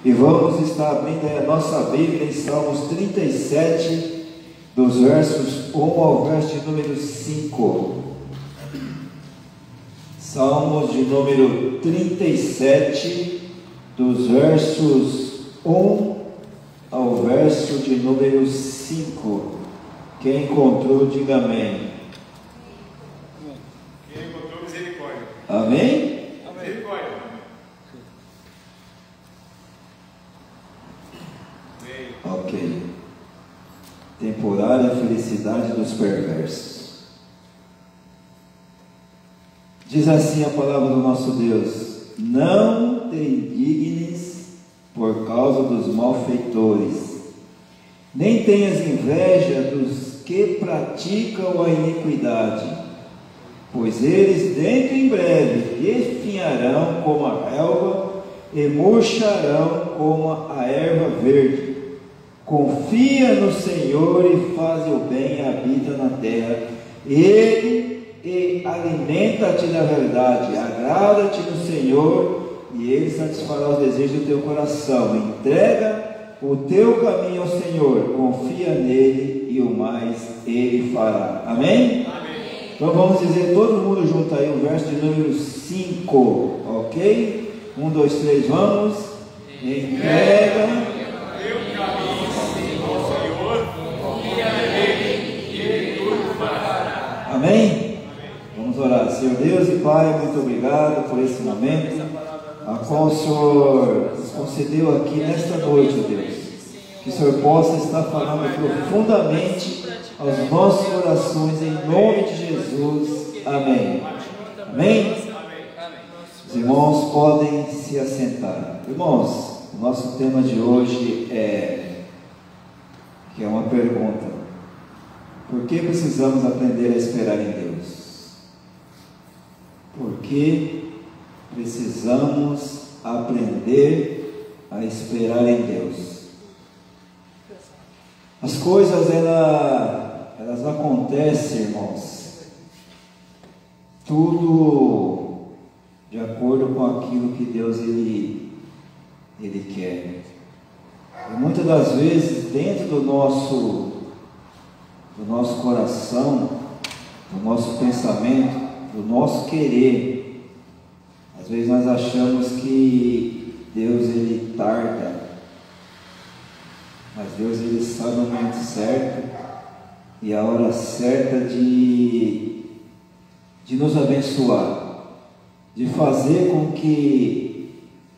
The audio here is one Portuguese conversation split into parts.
E vamos estar abrindo a nossa Bíblia em Salmos 37, dos versos 1 ao verso de número 5. Salmos de número 37, dos versos 1 ao verso de número 5. Quem encontrou, diga amém. Quem encontrou, misericórdia. Amém? Misericórdia. Ok. Temporária felicidade dos perversos. Diz assim a palavra do nosso Deus: não te indignes por causa dos malfeitores, nem tenhas inveja dos que praticam a iniquidade, pois eles dentro em breve definharão como a relva e murcharão como a erva verde. Confia no Senhor e faz o bem e habita na terra. Ele alimenta-te na verdade. Agrada-te no Senhor e Ele satisfará os desejos do teu coração. Entrega o teu caminho ao Senhor, confia nele e o mais Ele fará. Amém? Amém. Então vamos dizer todo mundo junto aí o verso de número 5, ok? 1, 2, 3, vamos. Entrega Amém? Vamos orar. Senhor Deus e Pai, muito obrigado por esse momento a qual o Senhor nos concedeu aqui nesta noite, Deus. Que o Senhor possa estar falando profundamente aos nossos corações, em nome de Jesus. Amém. Amém? Os irmãos podem se assentar. Irmãos, o nosso tema de hoje é uma pergunta: por que precisamos aprender a esperar em Deus? Por que precisamos aprender a esperar em Deus? As coisas elas acontecem, irmãos, tudo de acordo com aquilo que Deus ele quer. E muitas das vezes dentro do nosso coração, do nosso pensamento, do nosso querer, às vezes nós achamos que Deus ele tarda, mas Deus ele sabe o momento certo e a hora certa de nos abençoar, de fazer com que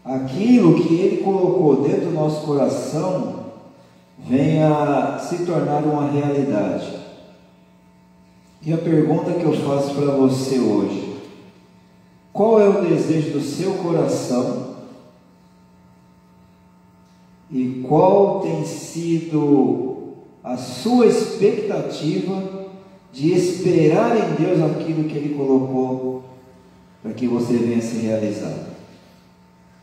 aquilo que Ele colocou dentro do nosso coração venha se tornar uma realidade. E a pergunta que eu faço para você hoje: qual é o desejo do seu coração? E qual tem sido a sua expectativa de esperar em Deus aquilo que Ele colocou para que você venha se realizar?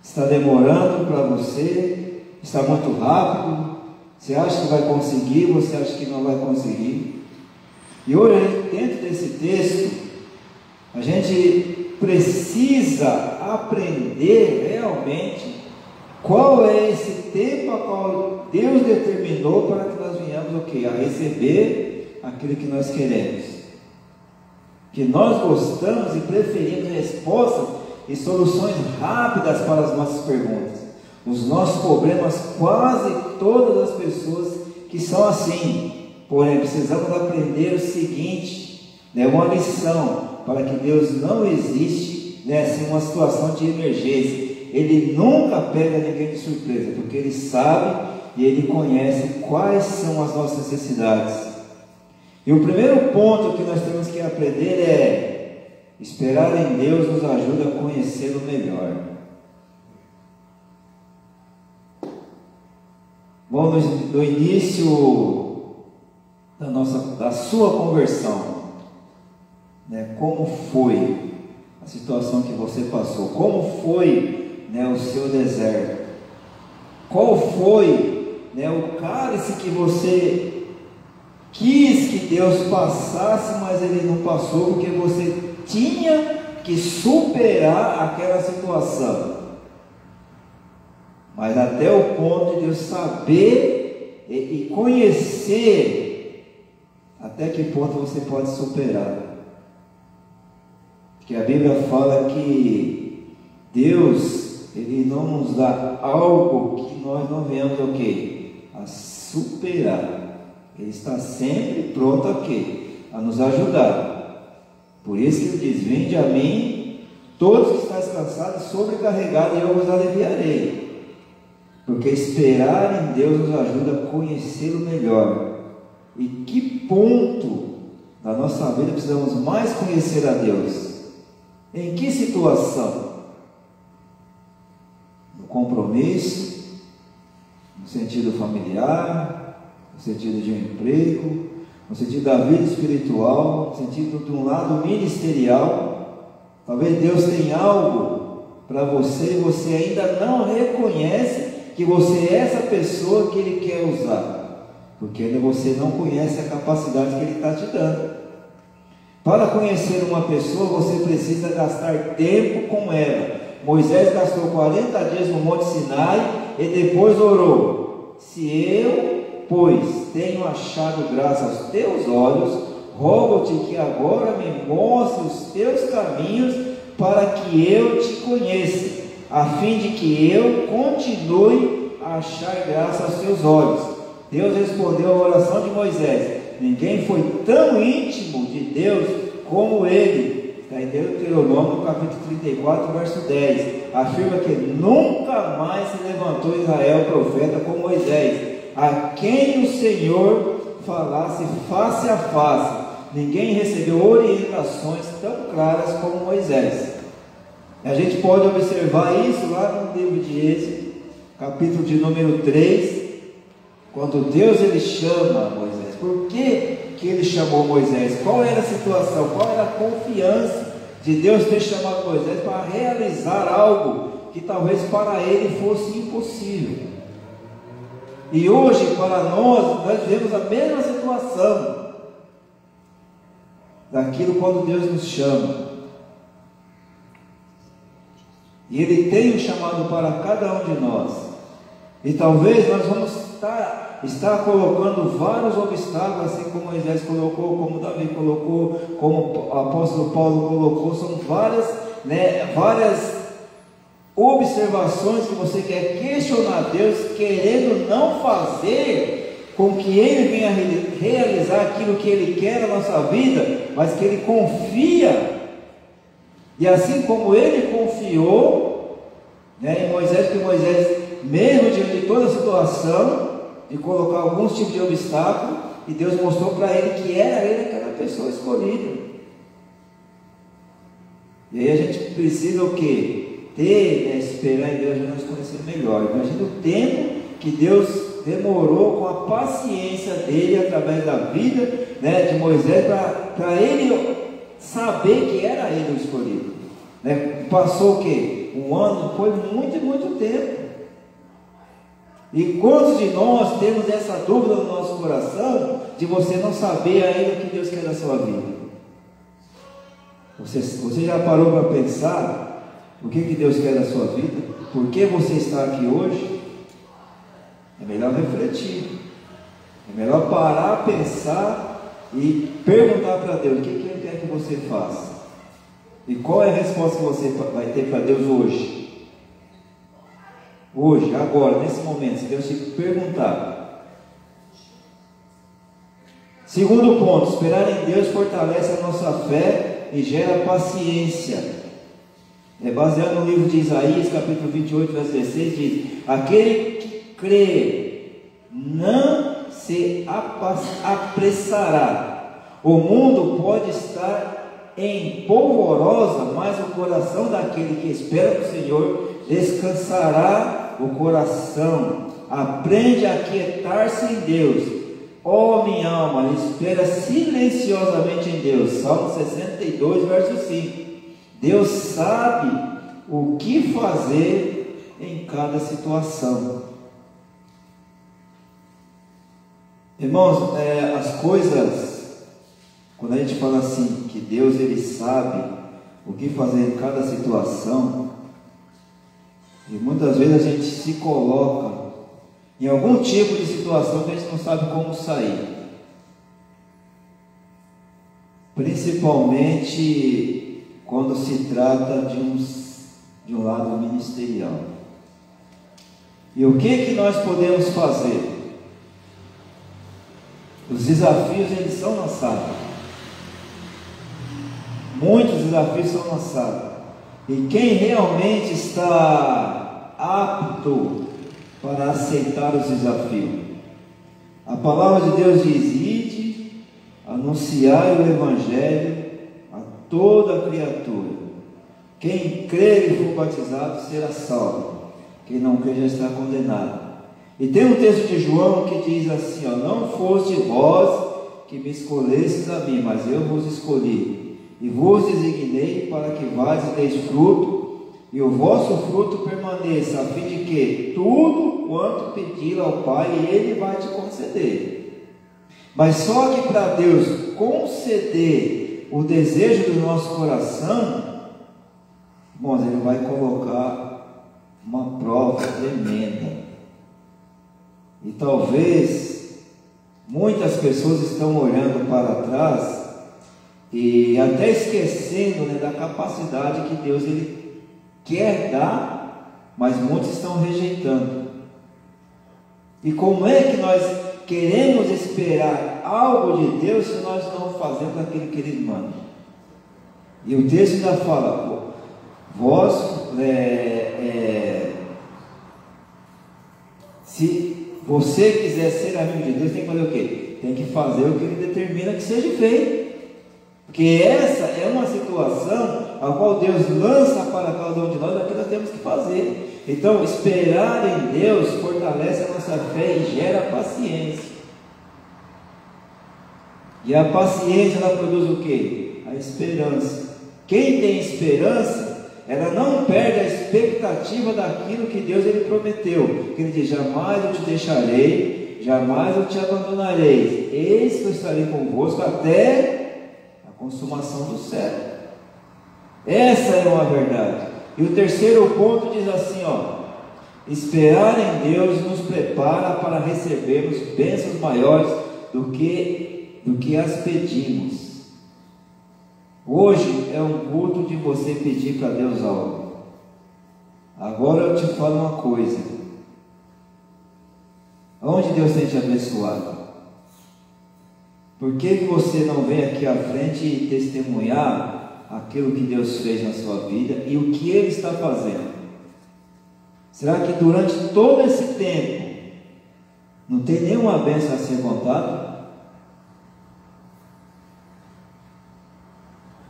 Está demorando para você? Está muito rápido? Você acha que vai conseguir? Você acha que não vai conseguir? E hoje, dentro desse texto, a gente precisa aprender realmente qual é esse tempo a qual Deus determinou para que nós venhamos a receber aquilo que nós queremos. Que nós gostamos e preferimos respostas e soluções rápidas para as nossas perguntas. Os nossos problemas, quase todas as pessoas que são assim. Porém, precisamos aprender o seguinte, uma lição, para que Deus não existe em uma situação de emergência. Ele nunca pega ninguém de surpresa, porque Ele sabe e Ele conhece quais são as nossas necessidades. E o primeiro ponto que nós temos que aprender é: esperar em Deus nos ajuda a conhecê-lo melhor. Bom, no início da sua conversão, como foi a situação que você passou? Como foi o seu deserto? Qual foi o cálice que você quis que Deus passasse, mas Ele não passou, porque você tinha que superar aquela situação? mas até o ponto de Deus saber e conhecer até que ponto você pode superar. Porque a Bíblia fala que Deus, Ele não nos dá algo que nós não venhamos o quê? A superar. Ele está sempre pronto a quê? A nos ajudar. Por isso que Ele diz: vinde a mim, todos que estáis cansados e sobrecarregados, e eu vos aliviarei. Porque esperar em Deus nos ajuda a conhecê-lo melhor. E que ponto da nossa vida precisamos mais conhecer a Deus? Em que situação? No compromisso, no sentido familiar, no sentido de um emprego, no sentido da vida espiritual, no sentido de um lado ministerial. Talvez Deus tenha algo para você e você ainda não reconhece que você é essa pessoa que Ele quer usar, porque ainda você não conhece a capacidade que Ele está te dando. Para conhecer uma pessoa, você precisa gastar tempo com ela. Moisés gastou 40 dias no Monte Sinai e depois orou: se eu, pois, tenho achado graça aos teus olhos, rogo-te que agora me mostre os teus caminhos, para que eu te conheça, a fim de que eu continue a achar graça aos teus olhos. Deus respondeu à oração de Moisés. Ninguém foi tão íntimo de Deus como ele. Está em Deuteronômio capítulo 34, verso 10. Afirma que nunca mais se levantou Israel profeta como Moisés, a quem o Senhor falasse face a face. Ninguém recebeu orientações tão claras como Moisés. A gente pode observar isso lá no livro de Êxodo, capítulo de número 3, quando Deus ele chama Moisés. Por que ele chamou Moisés? Qual era a situação? Qual era a confiança de Deus ter chamado Moisés para realizar algo que talvez para ele fosse impossível? E hoje para nós vivemos a mesma situação daquilo quando Deus nos chama. E Ele tem um chamado para cada um de nós. E talvez nós vamos estar colocando vários obstáculos, assim como Moisés colocou, como Davi colocou, como o apóstolo Paulo colocou. São várias observações que você quer questionar Deus, querendo não fazer com que Ele venha realizar aquilo que Ele quer na nossa vida, mas que Ele confia. E assim como Ele confiou em Moisés, porque Moisés, mesmo diante de toda a situação, de colocar alguns tipos de obstáculo, e Deus mostrou para ele que era ele aquela pessoa escolhida. E aí a gente precisa o quê? Esperar em Deus e nos conhecer melhor. Imagina o tempo que Deus demorou com a paciência dele, através da vida de Moisés, para ele saber que era ele o escolhido. Passou o quê? Um ano, foi muito tempo. E quantos de nós temos essa dúvida no nosso coração, de você não saber ainda o que Deus quer da sua vida? Você já parou para pensar o que Deus quer da sua vida? Por que você está aqui hoje? É melhor refletir, é melhor parar, pensar e perguntar para Deus o que Ele quer que você faça. E qual é a resposta que você vai ter para Deus hoje? Hoje, agora, nesse momento, se Deus te perguntar. Segundo ponto, esperar em Deus fortalece a nossa fé e gera paciência. Baseado no livro de Isaías, capítulo 28, verso 16, diz: aquele que crê não se apressará. O mundo pode estar em polvorosa, mas o coração daquele que espera no Senhor descansará o coração. Aprende a aquietar-se em Deus. Ó minha alma, espera silenciosamente em Deus. Salmo 62, verso 5. Deus sabe o que fazer em cada situação. Irmãos, as coisas, quando a gente fala assim, que Deus ele sabe o que fazer em cada situação, E muitas vezes a gente se coloca em algum tipo de situação que a gente não sabe como sair. Principalmente quando se trata de um lado ministerial. E o que nós podemos fazer? Os desafios, eles são lançados. Muitos desafios são lançados. E quem realmente está apto para aceitar os desafios? A palavra de Deus diz: ide, anunciai o Evangelho a toda criatura. Quem crer e for batizado será salvo. Quem não crer já está condenado. E tem um texto de João que diz assim: não foste vós que me escolhestes a mim, mas eu vos escolhi, e vos designei para que vás e deis fruto, e o vosso fruto permaneça, a fim de que tudo quanto pedir ao Pai, Ele vai te conceder. Mas só que para Deus conceder o desejo do nosso coração, irmãos, Ele vai colocar uma prova tremenda. E talvez muitas pessoas estão olhando para trás e até esquecendo, da capacidade que Deus ele quer dar, mas muitos estão rejeitando. E como é que nós queremos esperar algo de Deus se nós não fazemos aquilo que Ele manda? E o texto ainda fala: se você quiser ser amigo de Deus, tem que fazer o quê? Tem que fazer o que Ele determina que seja feito. Porque essa é uma situação a qual Deus lança para cada um de nós aquilo que nós temos que fazer. Então, esperar em Deus fortalece a nossa fé e gera paciência. E a paciência, ela produz o quê? A esperança. Quem tem esperança, ela não perde a expectativa daquilo que Deus ele prometeu. Que Ele diz: jamais eu te deixarei, jamais eu te abandonarei. Eis que eu estarei convosco até a consumação do século. Essa é uma verdade. E o terceiro ponto diz assim: esperar em Deus nos prepara para recebermos bênçãos maiores do que as pedimos. Hoje é um culto de você pedir para Deus algo. Agora eu te falo uma coisa: onde Deus tem te abençoado? Por que você não vem aqui à frente e testemunhar aquilo que Deus fez na sua vida e o que Ele está fazendo? Será que durante todo esse tempo não tem nenhuma bênção a ser contada?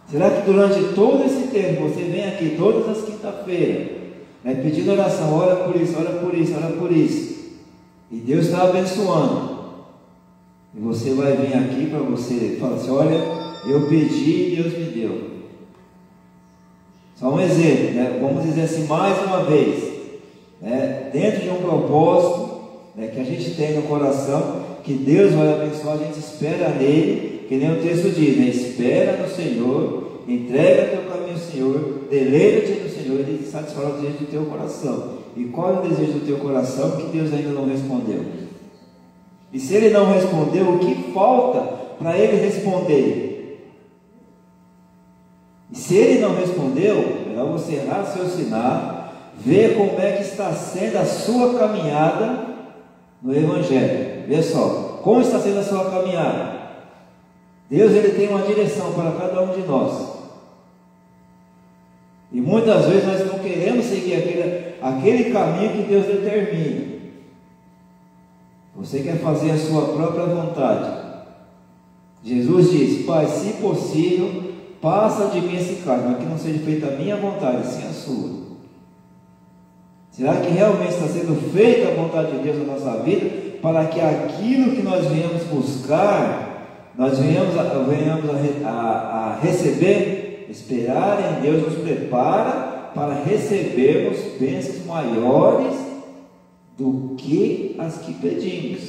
Será que durante todo esse tempo você vem aqui todas as quinta-feiras, pedindo oração, ora por isso, ora por isso, ora por isso, e Deus está abençoando, e você vai vir aqui para você falar assim: olha, eu pedi e Deus me deu. Só um exemplo, vamos dizer assim mais uma vez, dentro de um propósito que a gente tem no coração, que Deus vai abençoar, a gente espera nele. Que nem o texto diz, espera no Senhor, entrega teu caminho ao Senhor, deleita-te no Senhor, Ele satisfará o desejo do teu coração. E qual é o desejo do teu coração que Deus ainda não respondeu? E se Ele não respondeu, o que falta para Ele responder? E se Ele não respondeu, é melhor você raciocinar, ver como é que está sendo a sua caminhada no Evangelho. Vê só, como está sendo a sua caminhada? Deus ele tem uma direção para cada um de nós. E muitas vezes nós não queremos seguir aquele caminho que Deus determina. Você quer fazer a sua própria vontade. Jesus diz: Pai, se possível, passa de mim esse cálice, mas que não seja feita a minha vontade, sim a sua. Será que realmente está sendo feita a vontade de Deus na nossa vida, para que aquilo que nós viemos buscar, nós venhamos a receber? Esperar em Deus nos prepara para recebermos bênçãos maiores do que as que pedimos.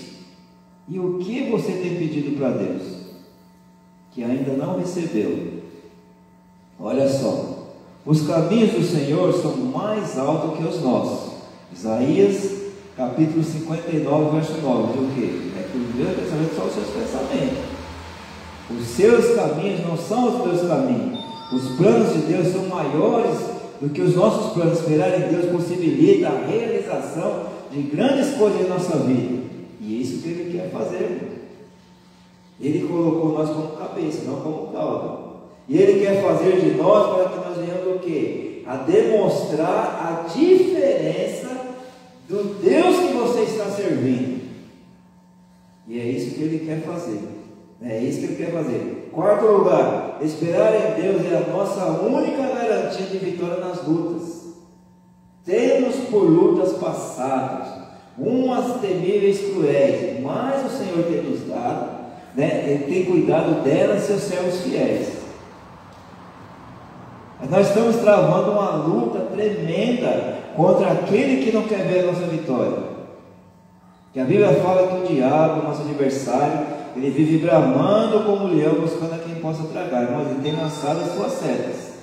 E o que você tem pedido para Deus que ainda não recebeu? Olha só, Os caminhos do Senhor são mais altos que os nossos. Isaías, capítulo 59, verso 9. Diz o quê? É que os meus pensamentos são os seus pensamentos. Os seus caminhos não são os meus caminhos. Os planos de Deus são maiores do que os nossos planos. Esperar em Deus possibilita a realização de grandes coisas em nossa vida. E é isso que Ele quer fazer. Ele colocou nós como cabeça, não como cauda. E Ele quer fazer de nós para que nós venhamos o quê? A demonstrar a diferença do Deus que você está servindo. E é isso que Ele quer fazer. É isso que Ele quer fazer. Quarto lugar, esperar em Deus é a nossa única garantia de vitória nas lutas. Temos por lutas passadas, umas temíveis cruéis, mas o Senhor tem nos dado, Ele tem cuidado delas e seus servos fiéis. Mas nós estamos travando uma luta tremenda contra aquele que não quer ver a nossa vitória. Que a Bíblia fala que o diabo, nosso adversário, ele vive bramando como um leão, buscando a quem possa tragar, mas ele tem lançado as suas setas.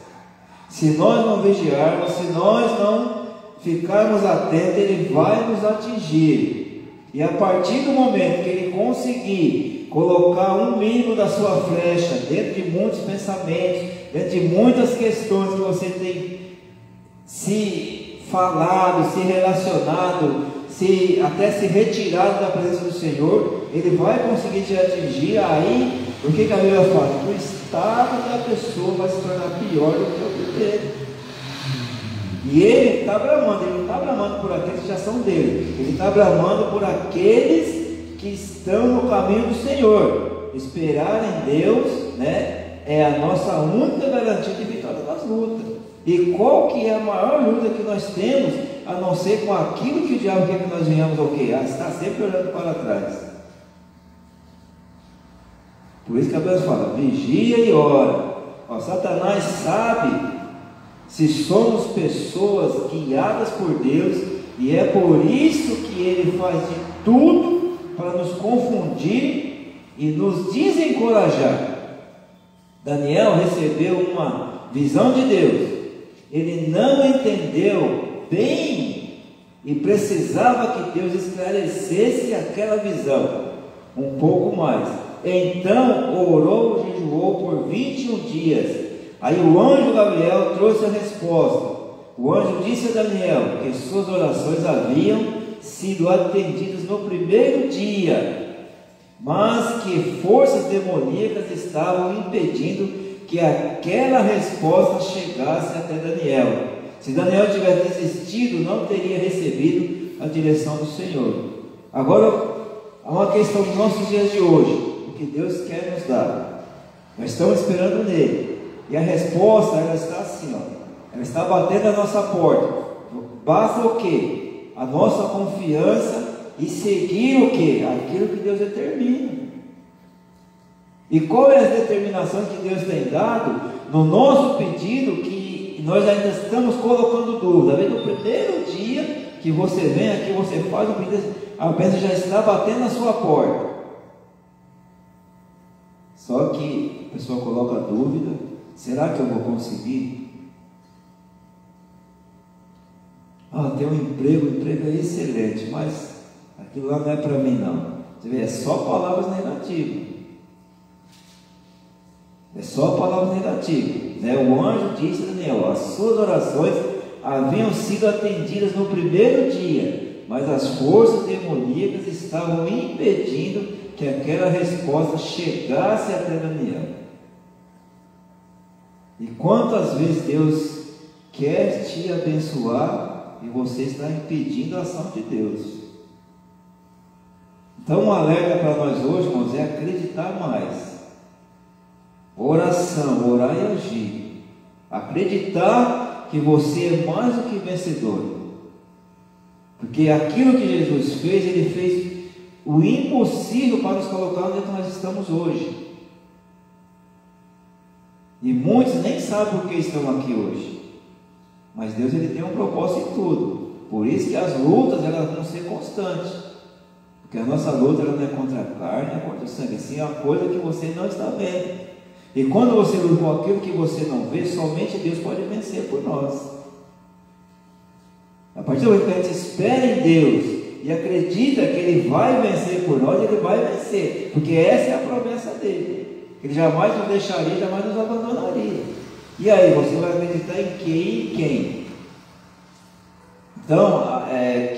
Se nós não vigiarmos, se nós não ficarmos atentos, ele vai nos atingir. E a partir do momento que ele conseguir colocar um mínimo da sua flecha dentro de muitos pensamentos, dentro de muitas questões que você tem se falado, se relacionado, até se retirado da presença do Senhor, ele vai conseguir te atingir. Aí, o que a Bíblia fala? O estado da pessoa vai se tornar pior do que o primeiro. E ele está bramando, ele não está bramando por aqueles que já são dele, ele está bramando por aqueles que estão no caminho do Senhor. Esperar em Deus, é a nossa única garantia de vitória nas lutas. E qual que é a maior luta que nós temos, a não ser com aquilo que o diabo quer que nós venhamos ao quê? A estar sempre olhando para trás. Por isso que a Bíblia fala, vigia e ora. Satanás sabe se somos pessoas guiadas por Deus, e é por isso que ele faz de tudo para nos confundir e nos desencorajar. Daniel recebeu uma visão de Deus, ele não entendeu bem e precisava que Deus esclarecesse aquela visão um pouco mais. Então orou e jejuou por 21 dias. Aí o anjo Gabriel trouxe a resposta. O anjo disse a Daniel que suas orações haviam sido atendidas no primeiro dia, mas que forças demoníacas estavam impedindo que aquela resposta chegasse até Daniel. Se Daniel tivesse desistido, não teria recebido a direção do Senhor. Agora, há uma questão dos nossos dias de hoje, o que Deus quer nos dar. Nós estamos esperando nele. E a resposta, ela está assim, ela está batendo a nossa porta. Basta o quê? A nossa confiança e seguir o quê? Aquilo que Deus determina. E qual é a determinação que Deus tem dado no nosso pedido, que nós ainda estamos colocando dúvida? No primeiro dia que você vem aqui, você faz o pedido, a bênção já está batendo na sua porta. Só que a pessoa coloca dúvida: será que eu vou conseguir? Tem um emprego, o emprego é excelente, mas aquilo lá não é para mim não. Você vê, é só palavras negativas. É só palavras negativas. O anjo disse a Daniel: as suas orações haviam sido atendidas no primeiro dia, mas as forças demoníacas estavam impedindo que aquela resposta chegasse até Daniel. E quantas vezes Deus quer te abençoar e você está impedindo a ação de Deus? Então, um alerta para nós hoje, irmãos, é acreditar mais. Oração, orar e agir. Acreditar que você é mais do que vencedor. Porque aquilo que Jesus fez, Ele fez o impossível para nos colocar onde nós estamos hoje. E muitos nem sabem por que estão aqui hoje. Mas Deus, Ele tem um propósito em tudo. Por isso que as lutas, elas vão ser constantes. Porque a nossa luta, ela não é contra a carne, é contra o sangue. Sim, é uma coisa que você não está vendo. E quando você luta com aquilo que você não vê, somente Deus pode vencer por nós. A partir do momento que a gente espera em Deus e acredita que Ele vai vencer por nós, Ele vai vencer, porque essa é a promessa dele. Ele jamais nos deixaria, jamais nos abandonaria. E aí, você vai acreditar em quem? Em quem? Então,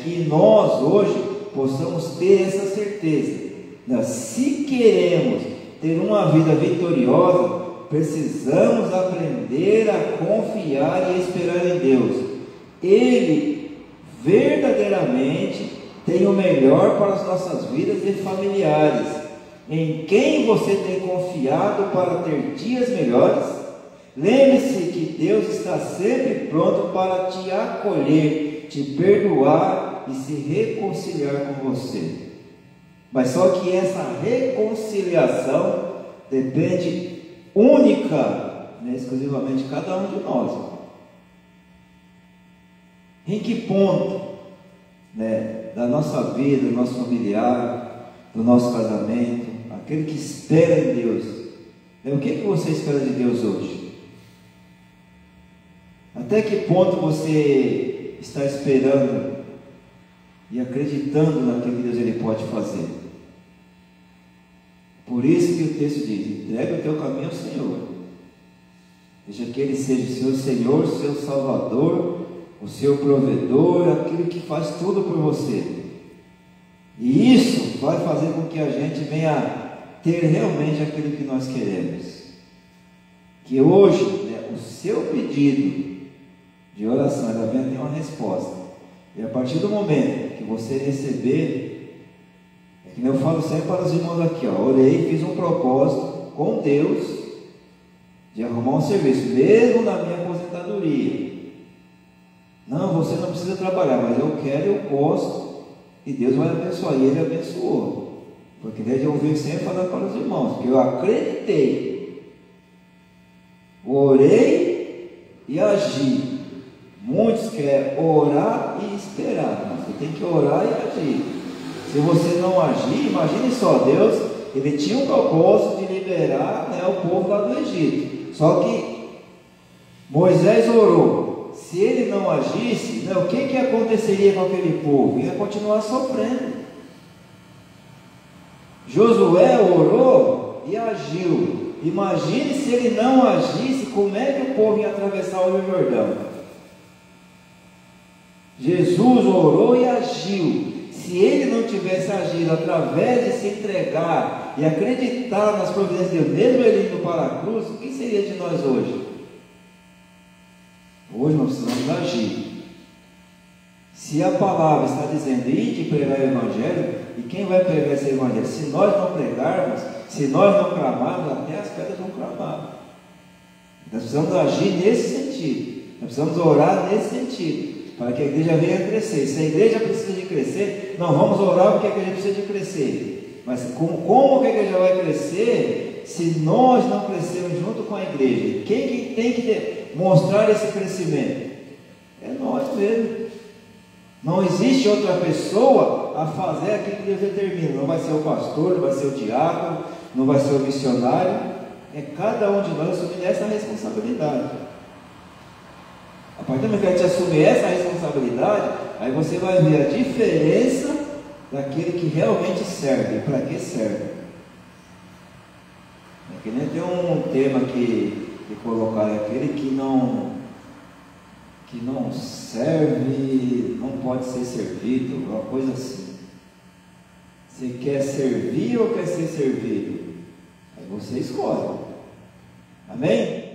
que nós hoje possamos ter essa certeza. Se queremos ter uma vida vitoriosa, precisamos aprender a confiar e esperar em Deus. Ele verdadeiramente tem o melhor para as nossas vidas e familiares. Em quem você tem confiado para ter dias melhores? Lembre-se que Deus está sempre pronto para te acolher, te perdoar e se reconciliar com você. Mas só que essa reconciliação depende única, exclusivamente de cada um de nós. Em que ponto da nossa vida, do nosso familiar, do nosso casamento, aquele que espera em Deus, o que você espera de Deus hoje? Até que ponto você está esperando e acreditando naquilo que Deus ele pode fazer? Por isso que o texto diz: entrega o teu caminho ao Senhor, deixa que Ele seja o seu Senhor, o seu Salvador, o seu provedor, aquilo que faz tudo por você. E isso vai fazer com que a gente venha ter realmente aquilo que nós queremos. Que hoje, o seu pedido de oração, ela venha ter uma resposta. E a partir do momento que você receber, que eu falo sempre para os irmãos aqui, orei, fiz um propósito com Deus de arrumar um serviço, mesmo na minha aposentadoria. Não, você não precisa trabalhar, mas eu quero, eu gosto, e Deus vai abençoar. E Ele abençoou, porque desde eu ouvi sempre falando para os irmãos, porque eu acreditei, orei e agi. Muitos querem orar e esperar, mas você tem que orar e agir. Se você não agir, imagine só, Deus, Ele tinha um propósito de liberar o povo lá do Egito. Só que Moisés orou. Se ele não agisse, o que aconteceria com aquele povo? Ia continuar sofrendo. Josué orou e agiu. Imagine se ele não agisse, como é que o povo ia atravessar o Rio Jordão? Jesus orou e agiu. Se ele não tivesse agido através de se entregar e acreditar nas providências de Deus, mesmo ele indo para a cruz, o que seria de nós hoje? Hoje nós precisamos agir. Se a palavra está dizendo ide pregar o Evangelho, e quem vai pregar esse Evangelho? Se nós não pregarmos, se nós não clamarmos, até as pedras vão clamar. Nós precisamos agir nesse sentido. Nós precisamos orar nesse sentido, para que a igreja venha a crescer. Se a igreja precisa de crescer, não vamos orar porque a igreja precisa de crescer. Mas como que a igreja vai crescer se nós não crescermos junto com a igreja? Quem tem que mostrar esse crescimento? É nós mesmos. Não existe outra pessoa a fazer aquilo que Deus determina. Não vai ser o pastor, não vai ser o diácono, não vai ser o missionário. É cada um de nós assumir essa responsabilidade. A partir do momento que a gente assumir essa responsabilidade, aí você vai ver a diferença daquele que realmente serve e para que serve. É que nem tem um tema que colocaram, aquele que não serve, não pode ser servido, uma coisa assim. Você quer servir ou quer ser servido? Aí você escolhe. Amém?